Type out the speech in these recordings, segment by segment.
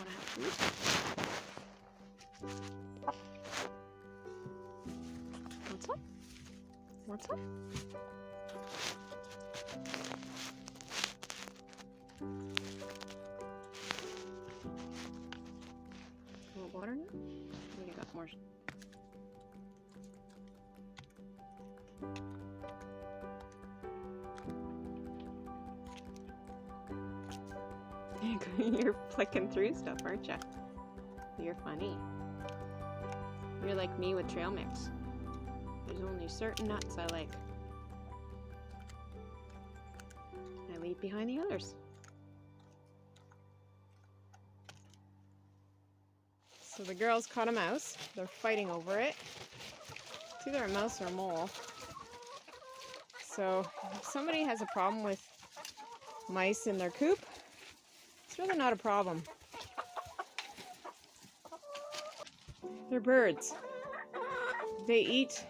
want to have food. What's up? What's up? A little water now? What do you got? More. You're flicking through stuff, aren't you? You're funny. You're like me with trail mix. There's only certain nuts I like. I leave behind the others. So the girls caught a mouse. They're fighting over it. It's either a mouse or a mole. So if somebody has a problem with mice in their coop, it's really not a problem. They're birds. They eat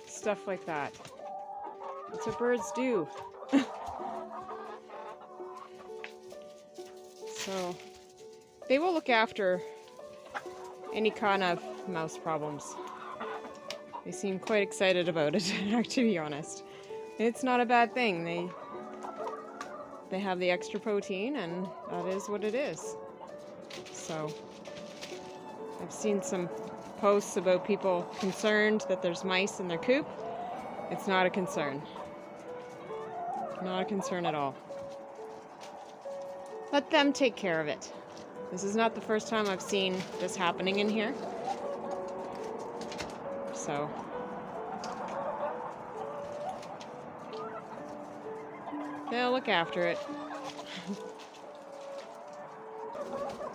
stuff like that. That's what birds do. So they will look after any kind of mouse problems. They seem quite excited about it, to be honest. It's not a bad thing. They have the extra protein, and that is what it is. So I've seen some posts about people concerned that there's mice in their coop. It's not a concern. Not a concern at all. Let them take care of it. This is not the first time I've seen this happening in here. So they'll look after it.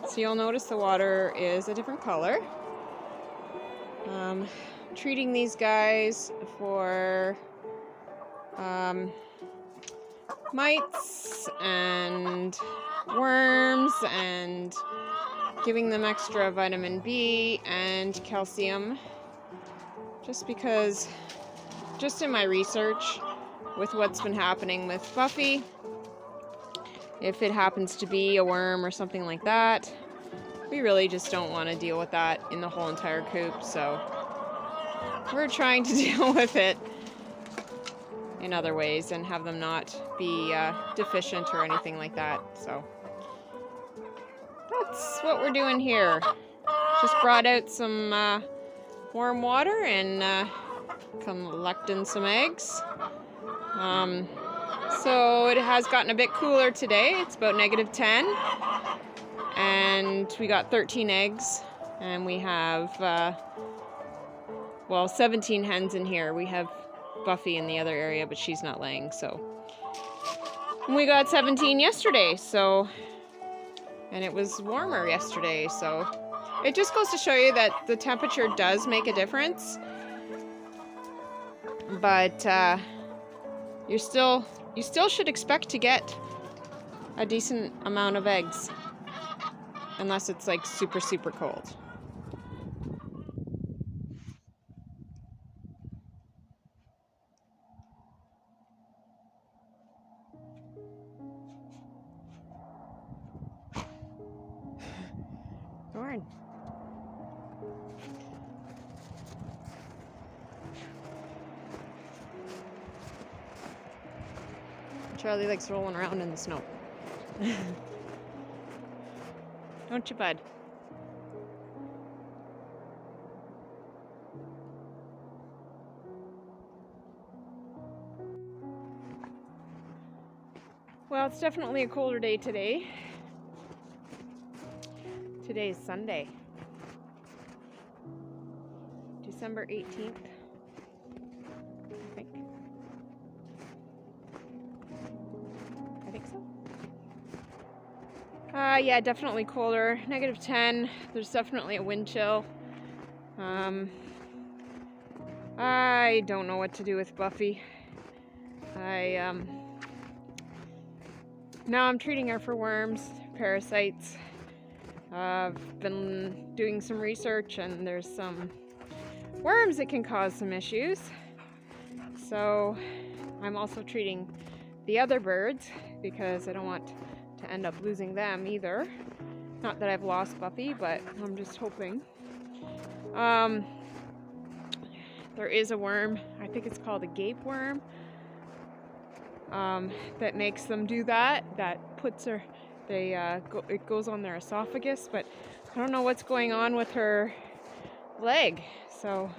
So you'll notice the water is a different color. Treating these guys for mites and worms, and giving them extra vitamin B and calcium, just because, just in my research with what's been happening with Buffy, if it happens to be a worm or something like that, we really just don't want to deal with that in the whole entire coop. So we're trying to deal with it in other ways and have them not be deficient or anything like that. So that's what we're doing here. Just brought out some warm water and collecting some eggs. So it has gotten a bit cooler today. It's about -10, and we got 13 eggs, and we have 17 hens in here. We have Buffy in the other area, but she's not laying. So and we got 17 yesterday, so, and it was warmer yesterday. So it just goes to show you that the temperature does make a difference, but you still should expect to get a decent amount of eggs, unless it's like super, super cold. Darn. Charlie likes rolling around in the snow. Don't you, bud? Well, it's definitely a colder day today. Today is Sunday, December 18th, I think. I think so. Yeah, definitely colder. -10. There's definitely a wind chill. I don't know what to do with Buffy. Now I'm treating her for worms, parasites. I've been doing some research, and there's some worms that can cause some issues. So I'm also treating the other birds, because I don't want to end up losing them either. Not that I've lost Buffy, but I'm just hoping. There is a worm, I think it's called a gape worm, that makes them do that. That puts her, it goes on their esophagus, but I don't know what's going on with her leg. So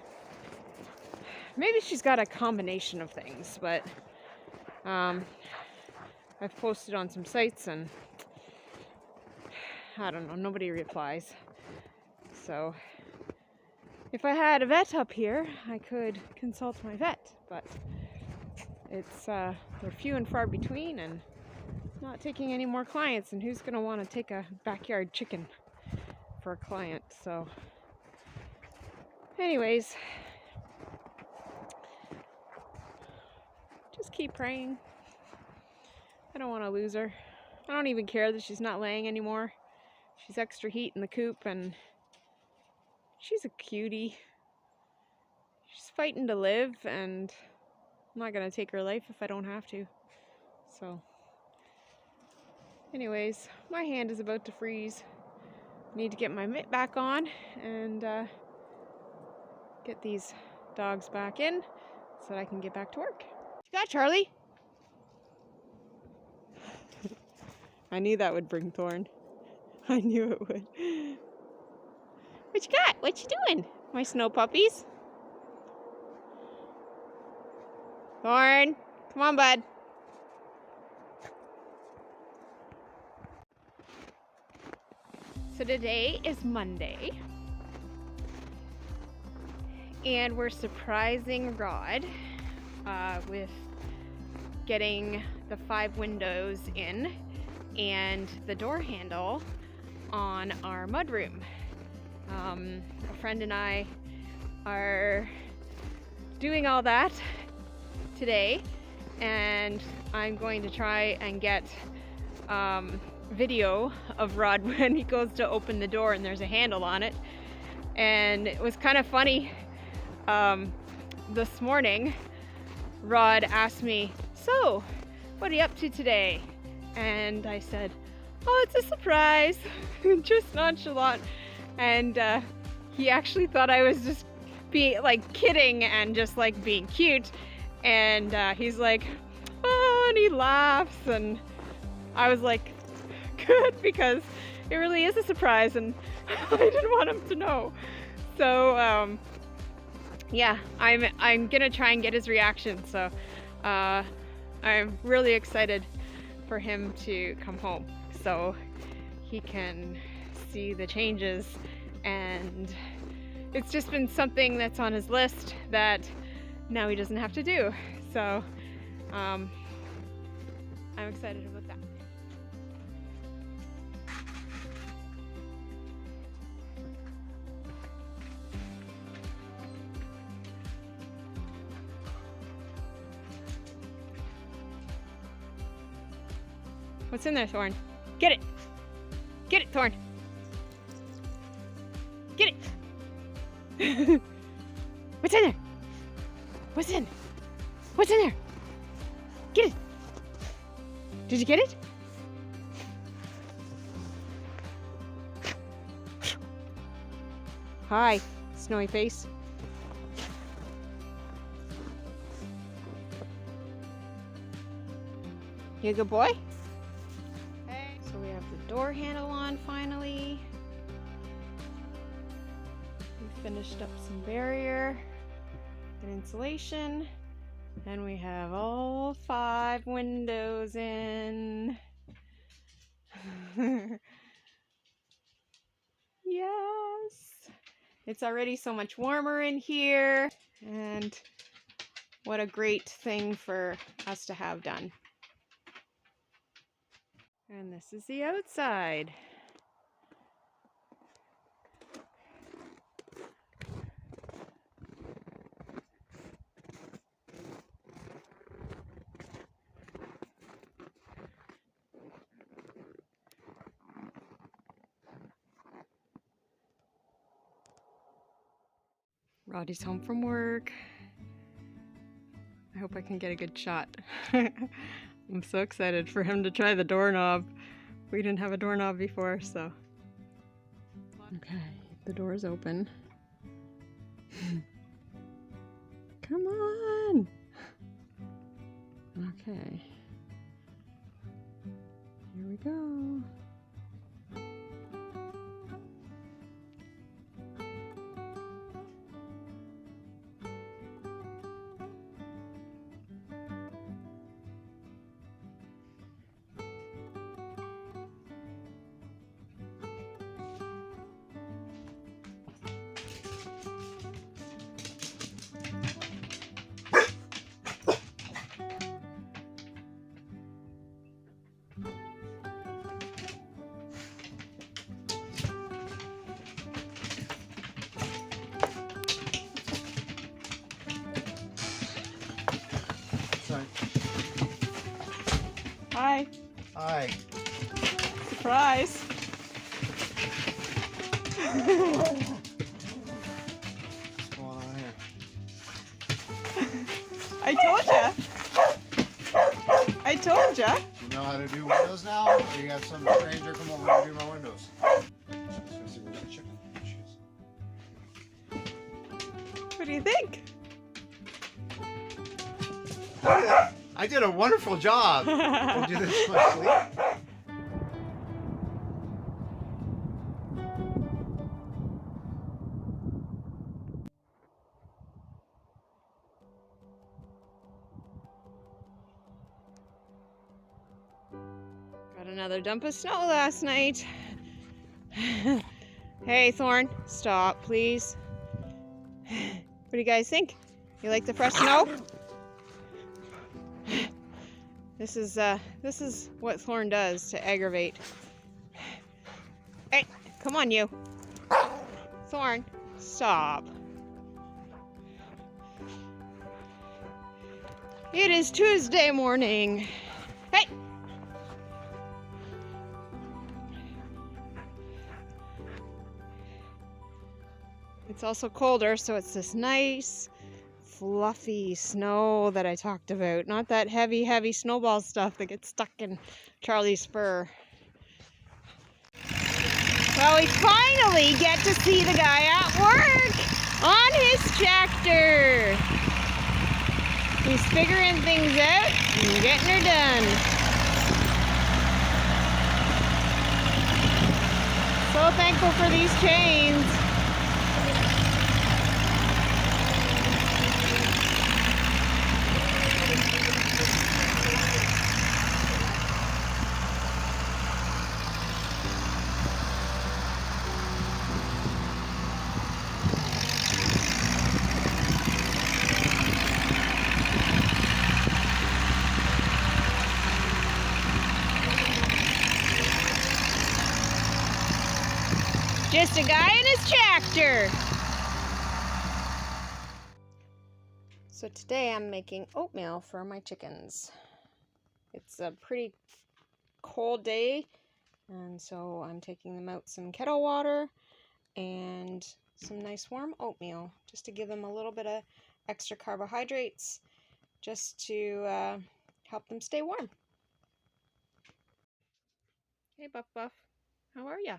maybe she's got a combination of things, but I've posted on some sites and I don't know, nobody replies. So if I had a vet up here, I could consult my vet, but it's they're few and far between and not taking any more clients, and who's gonna want to take a backyard chicken for a client? So anyways, just keep praying. I don't want to lose her. I don't even care that she's not laying anymore. She's extra heat in the coop and she's a cutie. She's fighting to live, and I'm not gonna take her life if I don't have to. So anyways, my hand is about to freeze. Need to get my mitt back on and get these dogs back in so that I can get back to work. What you got, Charlie? I knew that would bring Thorn. I knew it would. What you got? What you doing, my snow puppies? Thorn, come on, bud. So today is Monday, and we're surprising Rod with getting the 5 windows in and the door handle on our mudroom. A friend and I are doing all that today, and I'm going to try and get video of Rod when he goes to open the door and there's a handle on it. And it was kind of funny, this morning Rod asked me, "So, what are you up to today?" And I said, "Oh, it's a surprise." Just nonchalant. And he actually thought I was just being like kidding and just like being cute. And he's like, "Oh," and he laughs, and I was like, good, because it really is a surprise and I didn't want him to know. So yeah, I'm gonna try and get his reaction. So I'm really excited for him to come home so he can see the changes, and it's just been something that's on his list that now he doesn't have to do. So I'm excited about that. What's in there, Thorn? Get it! Get it, Thorn! Get it! What's in there? What's in? What's in there? Get it! Did you get it? Hi, snowy face. You a good boy? So we have the door handle on finally. We finished up some barrier and insulation. And we have all 5 windows in. Yes! It's already so much warmer in here. And what a great thing for us to have done. And this is the outside. Roddy's home from work. I hope I can get a good shot. I'm so excited for him to try the doorknob. We didn't have a doorknob before, so Okay, the door's open. Come on! Okay. Here we go. Hi. Hi. Surprise. What's going on here? I told ya. I told ya. You know how to do windows now? Or you got some stranger come over and do my windows? Let's see where's the chicken. What do you think? I did a wonderful job. We'll do this in my sleep. Got another dump of snow last night. Hey, Thorn, stop, please. What do you guys think? You like the fresh snow? This is what Thorn does to aggravate. Hey, come on, you. Thorn, stop. It is Tuesday morning. Hey! It's also colder, so it's this nice, fluffy snow that I talked about. Not that heavy snowball stuff that gets stuck in Charlie's fur. Well, we finally get to see the guy at work on his tractor. He's figuring things out and getting her done. So thankful for these chains. Just a guy in his tractor. So today I'm making oatmeal for my chickens. It's a pretty cold day, and so I'm taking them out some kettle water and some nice warm oatmeal just to give them a little bit of extra carbohydrates just to help them stay warm. Hey Buff Buff, how are ya?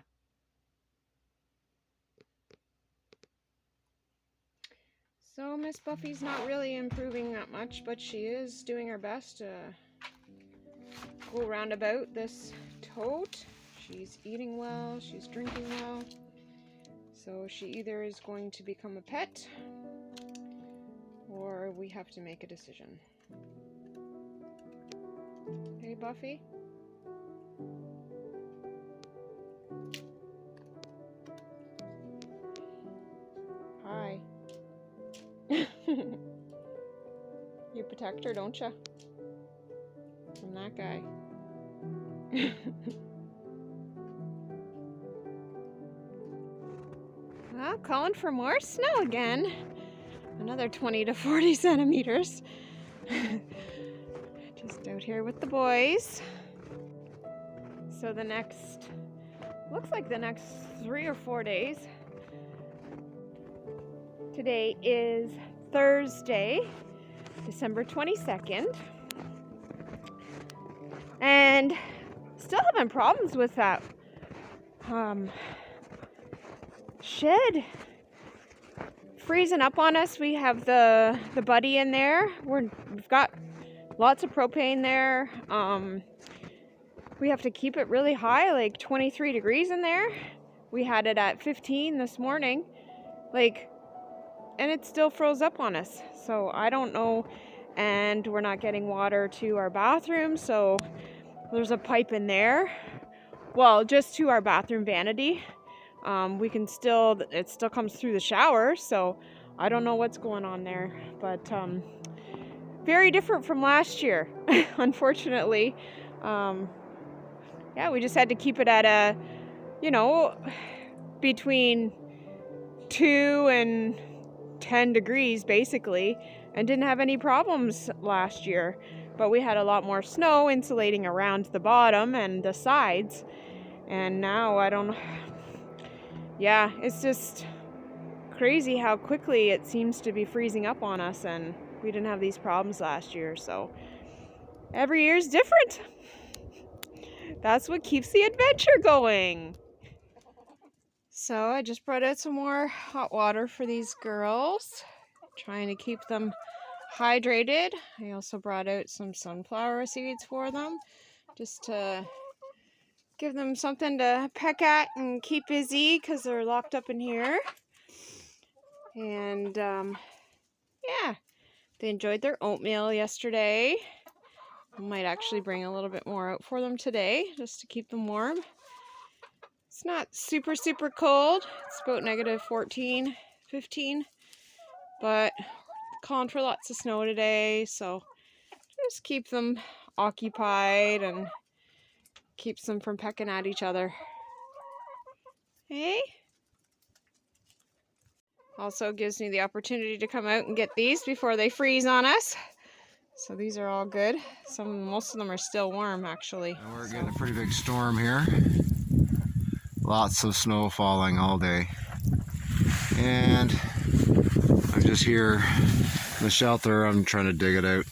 So Miss Buffy's not really improving that much, but she is doing her best to go roundabout this tote. She's eating well, she's drinking well. So she either is going to become a pet, or we have to make a decision. Hey Buffy? Hi. You protect her, don't you? From that guy. Well, calling for more snow again. Another 20 to 40 centimeters. Just out here with the boys. So looks like the next 3 or 4 days. Today is Thursday, December 22nd. And still having problems with that shed freezing up on us. We have the buddy in there. We've got lots of propane there. We have to keep it really high, like 23 degrees in there. We had it at 15 this morning, and it still froze up on us. So I don't know. And we're not getting water to our bathroom, so there's a pipe in there. Well, just to our bathroom vanity. It still comes through the shower, so I don't know what's going on there. But very different from last year, unfortunately. Yeah, we just had to keep it at between 2 and 10 degrees basically, and didn't have any problems last year. But we had a lot more snow insulating around the bottom and the sides, and now I don't know. Yeah, it's just crazy how quickly it seems to be freezing up on us, and we didn't have these problems last year. So every year's different. That's what keeps the adventure going. So I just brought out some more hot water for these girls, trying to keep them hydrated. I also brought out some sunflower seeds for them, just to give them something to peck at and keep busy because they're locked up in here. And yeah, they enjoyed their oatmeal yesterday. I might actually bring a little bit more out for them today just to keep them warm. It's not super cold. It's about -14, 15, but calling for lots of snow today, so just keep them occupied and keeps them from pecking at each other. Hey? Also gives me the opportunity to come out and get these before they freeze on us. So these are all good. Most of them are still warm, actually. And we're getting a pretty big storm here. Lots of snow falling all day. And I'm just here in the shelter. I'm trying to dig it out.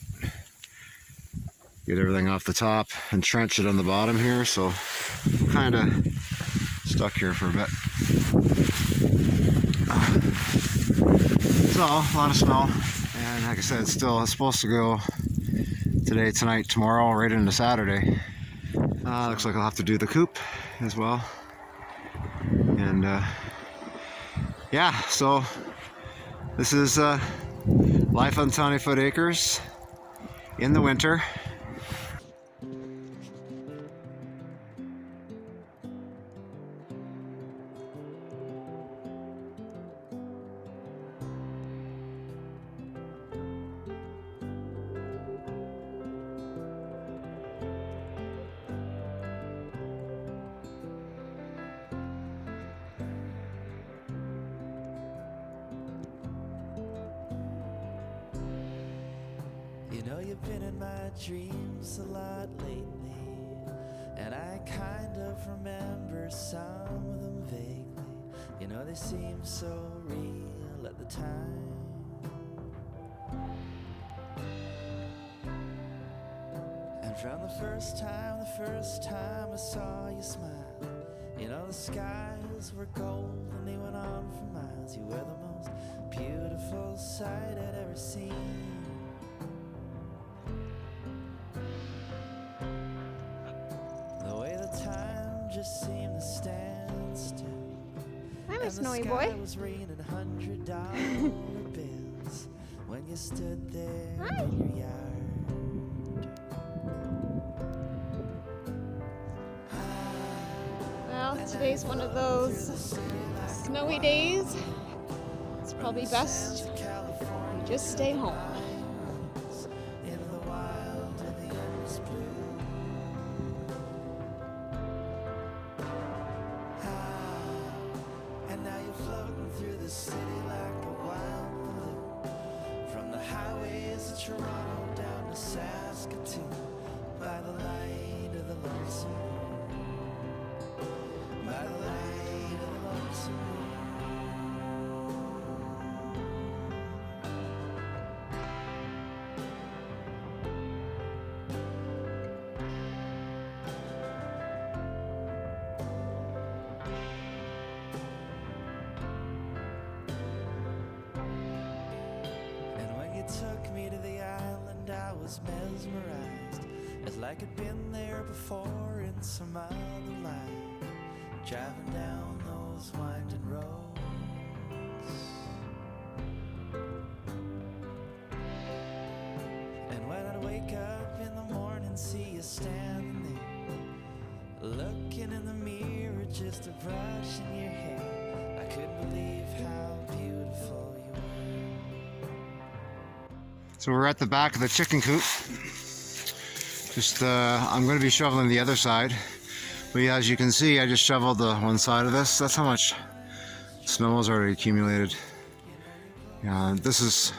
Get everything off the top and trench it on the bottom here. So I'm kind of stuck here for a bit. So, a lot of snow. And like I said, it's supposed to go today, tonight, tomorrow, right into Saturday. Looks like I'll have to do the coop as well. And yeah, so this is life on Tawny Foot Acres in the winter. You know you've been in my dreams a lot lately, and I kind of remember some of them vaguely. You know they seem so real at the time. And from the first time I saw you smile, you know the skies were gold and they went on for miles. You were the most beautiful sight I'd ever seen. Just seemed to stand still. I'm a snowy boy. Was raining $100 bills when you stood there in your yard. Well, today's one of those snowy days. It's probably best you just stay home. Toronto down to Saskatoon, by the light of the lonesome moon, by the light of the lonesome moon. you took me to the island, I was mesmerized. It's like I'd been there before in some other life, driving down those winding roads. And when I'd wake up in the morning, see you standing there, looking in the mirror, just a brush in your hair, I couldn't believe how beautiful you were. So we're at the back of the chicken coop. Just, I'm going to be shoveling the other side. But yeah, as you can see, I just shoveled the one side of this. That's how much snow has already accumulated. Yeah, this is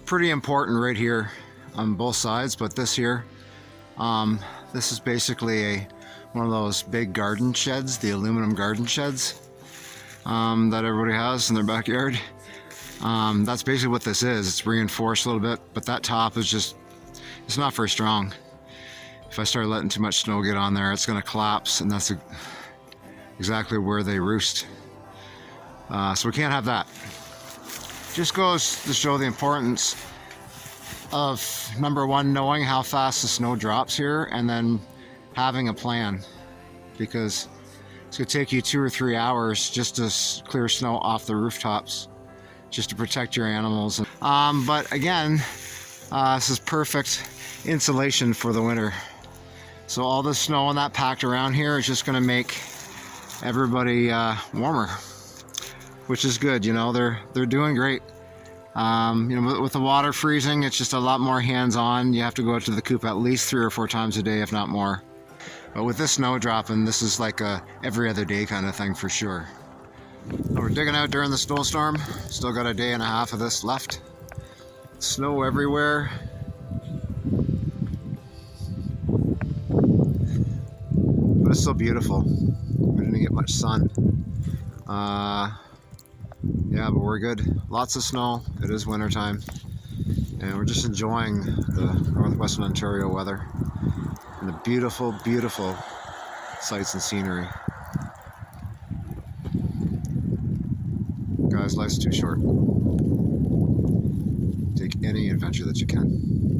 pretty important right here on both sides, but this here, this is basically one of those big garden sheds, the aluminum garden sheds that everybody has in their backyard. That's basically what this is. It's reinforced a little bit, but that top is just, it's not very strong. If I start letting too much snow get on there, it's going to collapse, and that's exactly where they roost. So we can't have that. Just goes to show the importance of, number one, knowing how fast the snow drops here, and then having a plan, because it's going to take you 2 or 3 hours just to clear snow off the rooftops, just to protect your animals. But again, this is perfect insulation for the winter. So all the snow and that packed around here is just going to make everybody warmer, which is good. You know, they're doing great. You know, with the water freezing, it's just a lot more hands-on. You have to go out to the coop at least 3 or 4 times a day, if not more. But with this snow dropping, this is like a every other day kind of thing for sure. So we're digging out during the snowstorm. Still got a day and a half of this left. Snow everywhere. But it's still beautiful. We didn't get much sun. Yeah, but we're good. Lots of snow. It is wintertime. And we're just enjoying the northwestern Ontario weather and the beautiful, beautiful sights and scenery. Guys, life's too short. Take any adventure that you can.